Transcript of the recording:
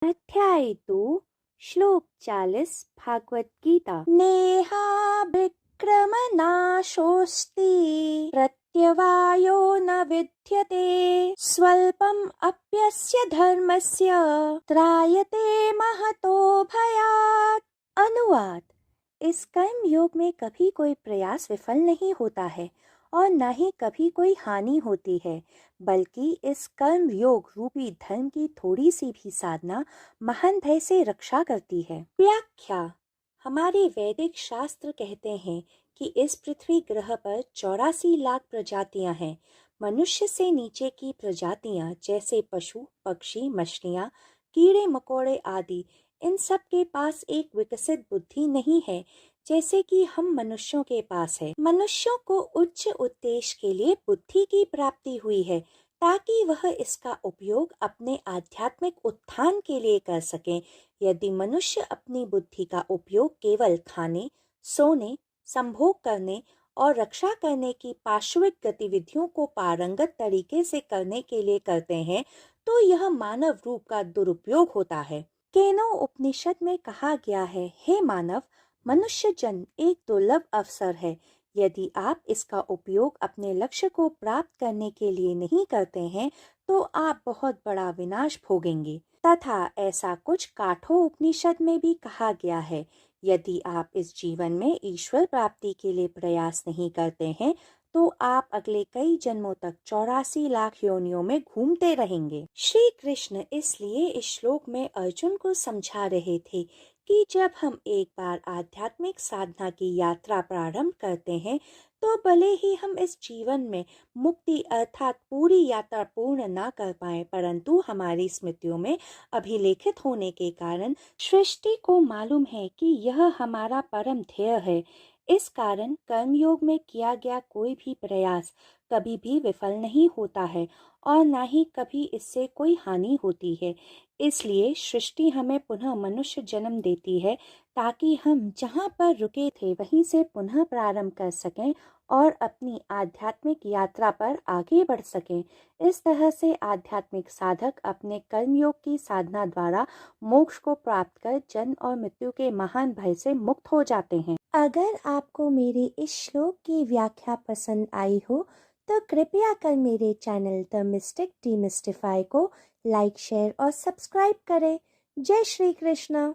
अध्याय 2 श्लोक 40 भागवत गीता। नेहा विक्रम नाशोस्ति प्रत्यवायो न विद्यते स्वल्पम अप्यस्य धर्मस्य त्रायते महतो भयात्। अनुवाद। इस कर्म योग में कभी कोई प्रयास विफल नहीं होता है और न ही कभी कोई हानि होती है, बल्कि इस कर्म योग रूपी धर्म की थोड़ी सी भी साधना महान भय से रक्षा करती है। व्याख्या। हमारे वैदिक शास्त्र कहते हैं कि इस पृथ्वी ग्रह पर 84 लाख प्रजातियां हैं। मनुष्य से नीचे की प्रजातियां जैसे पशु, पक्षी, मछलियां, कीड़े मकोड़े आदि, इन सब के पास एक विकसित बुद्धि नहीं है जैसे कि हम मनुष्यों के पास है। मनुष्यों को उच्च उद्देश्य के लिए बुद्धि की प्राप्ति हुई है ताकि वह इसका उपयोग अपने आध्यात्मिक उत्थान के लिए कर सकें। यदि मनुष्य अपनी बुद्धि का उपयोग केवल खाने, सोने, संभोग करने और रक्षा करने की पार्श्विक गतिविधियों को पारंगत तरीके से करने के लिए करते हैं, तो यह मानव रूप का दुरुपयोग होता है। केनो उपनिषद में कहा गया है, हे मानव, मनुष्य जन्म एक दुर्लभ अवसर है। यदि आप इसका उपयोग अपने लक्ष्य को प्राप्त करने के लिए नहीं करते हैं, तो आप बहुत बड़ा विनाश भोगेंगे। तथा ऐसा कुछ काठो उपनिषद में भी कहा गया है, यदि आप इस जीवन में ईश्वर प्राप्ति के लिए प्रयास नहीं करते हैं, तो आप अगले कई जन्मों तक 84 लाख योनियों में घूमते रहेंगे। श्री कृष्ण इसलिए इस श्लोक में अर्जुन को समझा रहे थे कि जब हम एक बार आध्यात्मिक साधना की यात्रा प्रारंभ करते हैं, तो भले ही हम इस जीवन में मुक्ति अर्थात पूरी यात्रा पूर्ण ना कर पाए, परंतु हमारी स्मृतियों में अभिलेखित होने के कारण सृष्टि को मालूम है कि यह हमारा परम ध्येय है। इस कारण कर्मयोग में किया गया कोई भी प्रयास कभी भी विफल नहीं होता है और न ही कभी इससे कोई हानि होती है। इसलिए सृष्टि हमें पुनः मनुष्य जन्म देती है ताकि हम जहाँ पर रुके थे वहीं से पुनः प्रारंभ कर सकें और अपनी आध्यात्मिक यात्रा पर आगे बढ़ सकें। इस तरह से आध्यात्मिक साधक अपने कर्मयोग की साधना द्वारा मोक्ष को प्राप्त कर जन्म और मृत्यु के महान भय से मुक्त हो जाते हैं। अगर आपको मेरी इस श्लोक की व्याख्या पसंद आई हो तो कृपया कर मेरे चैनल द मिस्टिक डीमिस्टिफाई को लाइक, शेयर और सब्सक्राइब करें। जय श्री कृष्ण।